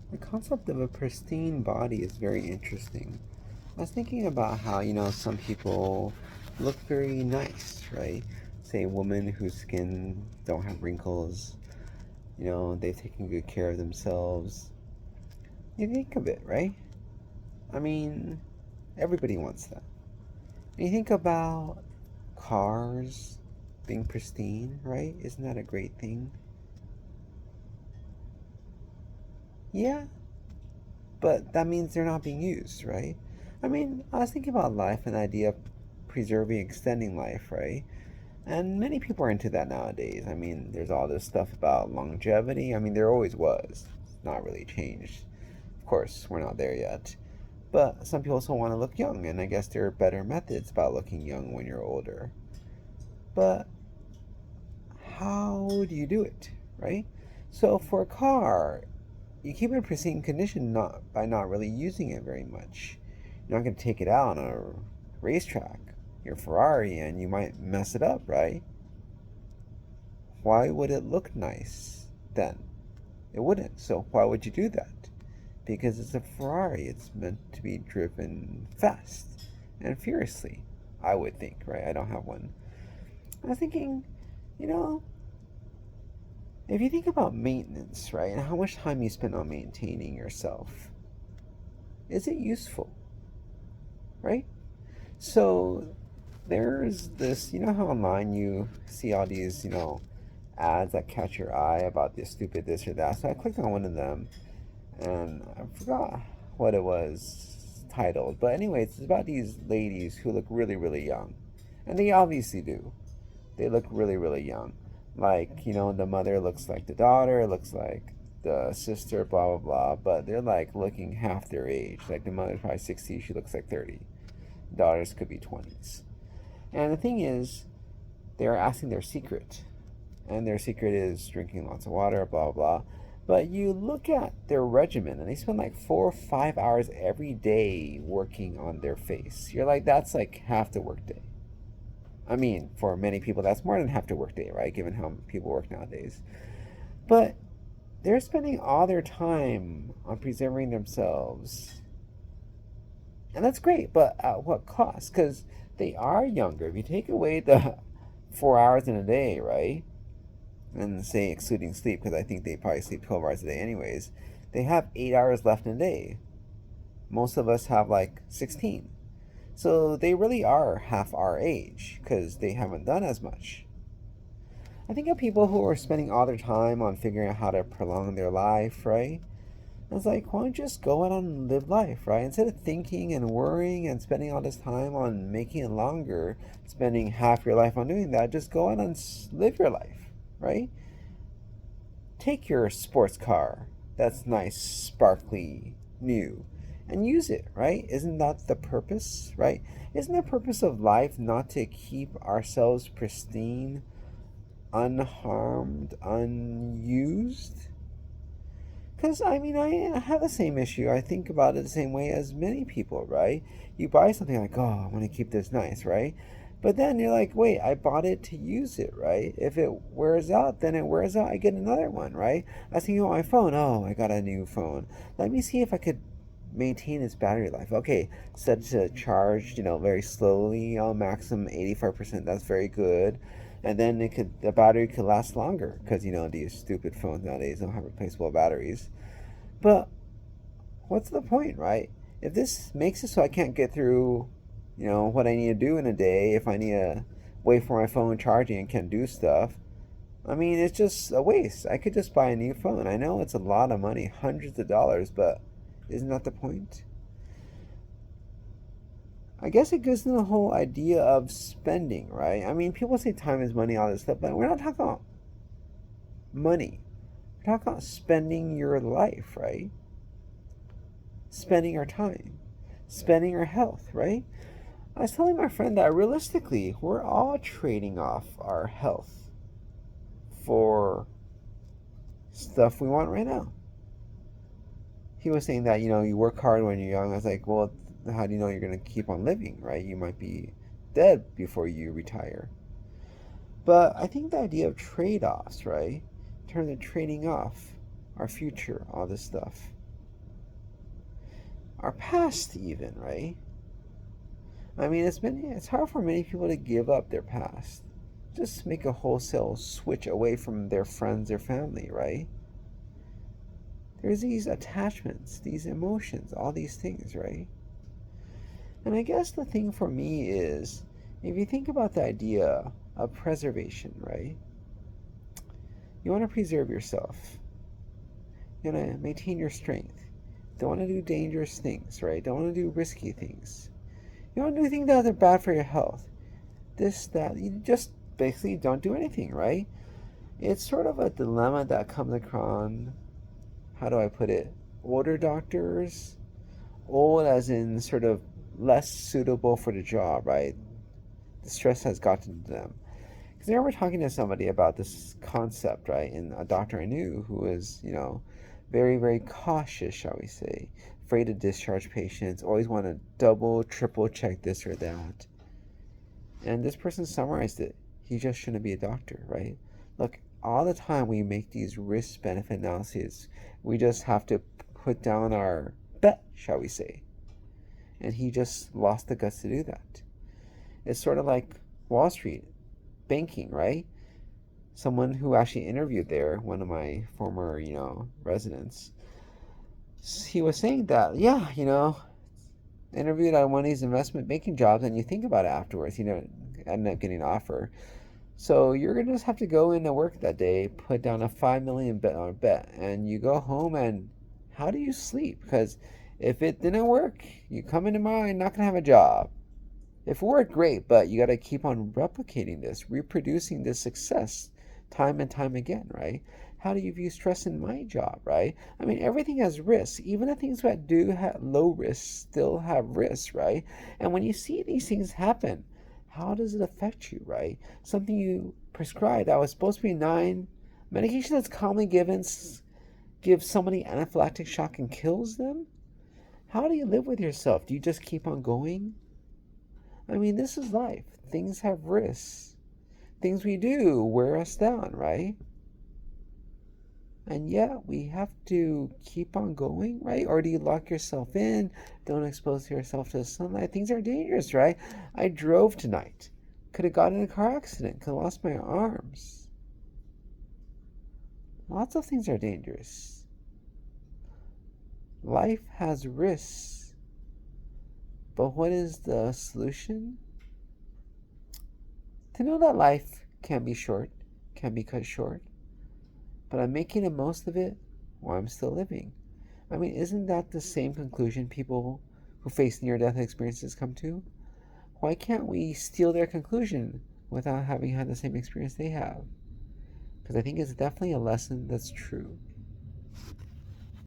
The concept of a pristine body is very interesting. I was thinking about how, some people look very nice, right? Say a woman whose skin don't have wrinkles, they've taken good care of themselves. You think of it, right? I mean, everybody wants that. And you think about cars being pristine, right? Isn't that a great thing? Yeah, but that means they're not being used, right? I mean, I was thinking about life and the idea of preserving, extending life, right? And many people are into that nowadays. I mean, there's all this stuff about longevity. I mean, there always was. It's not really changed. Of course, we're not there yet. But some people also want to look young, and I guess there are better methods about looking young when you're older. But how do you do it, right? So for a car, you keep it in pristine condition not by not really using it very much. You're not going to take it out on a racetrack, your Ferrari, and you might mess it up, right? Why would it look nice then? It wouldn't. So why would you do that? Because it's a Ferrari. It's meant to be driven fast and furiously, I would think, right? I don't have one. I was thinking, you know, if you think about maintenance, right, and how much time you spend on maintaining yourself, is it useful, right? So there's this, how online you see all these, ads that catch your eye about this stupid this or that. So I clicked on one of them and I forgot what it was titled. But anyways, it's about these ladies who look really, really young. And they obviously do. They look really, really young. Like, the mother looks like the daughter, looks like the sister, blah, blah, blah. But they're like looking half their age. Like the mother's probably 60, she looks like 30. Daughters could be 20s. And the thing is, they are asking their secret. And their secret is drinking lots of water, blah, blah. But you look at their regimen, and they spend like 4 or 5 hours every day working on their face. You're like, that's like half the workday. I mean, for many people, that's more than half the workday, right? Given how people work nowadays. But they're spending all their time on preserving themselves. And that's great, but at what cost? Because they are younger. If you take away the 4 hours in a day, right? And say excluding sleep, because I think they probably sleep 12 hours a day anyways, they have 8 hours left in a day. Most of us have like 16. So they really are half our age because they haven't done as much. I think of people who are spending all their time on figuring out how to prolong their life, right? It's like, why don't you just go out and live life, right? Instead of thinking and worrying and spending all this time on making it longer, spending half your life on doing that, just go out and live your life, right? Take your sports car that's nice, sparkly, new, and use it, right? Isn't that the purpose, right? Isn't the purpose of life not to keep ourselves pristine, unharmed, unused? Because, I mean, I have the same issue. I think about it the same way as many people, right? You buy something like, oh, I want to keep this nice, right? But then you're like, wait, I bought it to use it, right? If it wears out, then it wears out. I get another one, right? I was thinking about my phone. Oh, I got a new phone. Let me see if I could maintain its battery life. Okay, set to charge, very slowly, maximum 85%. That's very good. And then the battery could last longer because these stupid phones nowadays don't have replaceable batteries. But what's the point, right? If this makes it so I can't get through, what I need to do in a day, if I need to wait for my phone charging and can't do stuff, I mean, it's just a waste. I could just buy a new phone. I know it's a lot of money, hundreds of dollars, but isn't that the point? I guess it goes to the whole idea of spending, right? I mean, people say time is money, all this stuff, but we're not talking about money. We're talking about spending your life, right? Spending our time, spending our health, right? I was telling my friend that realistically, we're all trading off our health for stuff we want right now. He was saying that, you work hard when you're young. I was like, well, how do you know you're going to keep on living, right? You might be dead before you retire. But I think the idea of trade offs, right? In terms of trading off our future, all this stuff. our past even, right? I mean, it's hard for many people to give up their past. Just make a wholesale switch away from their friends, their family, right? There's these attachments, these emotions, all these things, right? And I guess the thing for me is, if you think about the idea of preservation, right? You want to preserve yourself. You want to maintain your strength. Don't want to do dangerous things, right? Don't want to do risky things. You don't do things that are bad for your health. This, that, you just basically don't do anything, right? It's sort of a dilemma that comes across, how do I put it? Older doctors, old as in sort of less suitable for the job, right? The stress has gotten to them. Because I remember talking to somebody about this concept, right? And a doctor I knew who was, very, very cautious, shall we say, afraid to discharge patients, always want to double, triple check this or that. And this person summarized it. He just shouldn't be a doctor, right? Look, all the time we make these risk benefit analyses, we just have to put down our bet, shall we say. And he just lost the guts to do that. It's sort of like Wall Street, banking, right? Someone who actually interviewed there, one of my former, residents, he was saying that, yeah, interviewed on one of these investment banking jobs, and you think about it afterwards, end up getting an offer. So you're gonna just have to go into work that day, put down a $5 million bet on a bet, and you go home and how do you sleep? Because if it didn't work, you come in tomorrow and you're not gonna have a job. If it worked, great, but you got to keep on replicating this, reproducing this success time and time again, right? How do you view stress in my job, right? I mean, everything has risks. Even the things that do have low risk still have risks, right? And when you see these things happen, how does it affect you, right? Something you prescribed that was supposed to be benign, medication that's commonly given gives somebody anaphylactic shock and kills them. How do you live with yourself? Do you just keep on going? I mean, this is life. Things have risks. Things we do wear us down, right? And yet we have to keep on going, right? Or do you lock yourself in? Don't expose yourself to the sunlight. Things are dangerous, right? I drove tonight. Could have gotten in a car accident. Could have lost my arms. Lots of things are dangerous. Life has risks. But what is the solution? To know that life can be short, can be cut short, but I'm making the most of it while I'm still living. I mean, isn't that the same conclusion people who face near-death experiences come to? Why can't we steal their conclusion without having had the same experience they have? Because I think it's definitely a lesson that's true.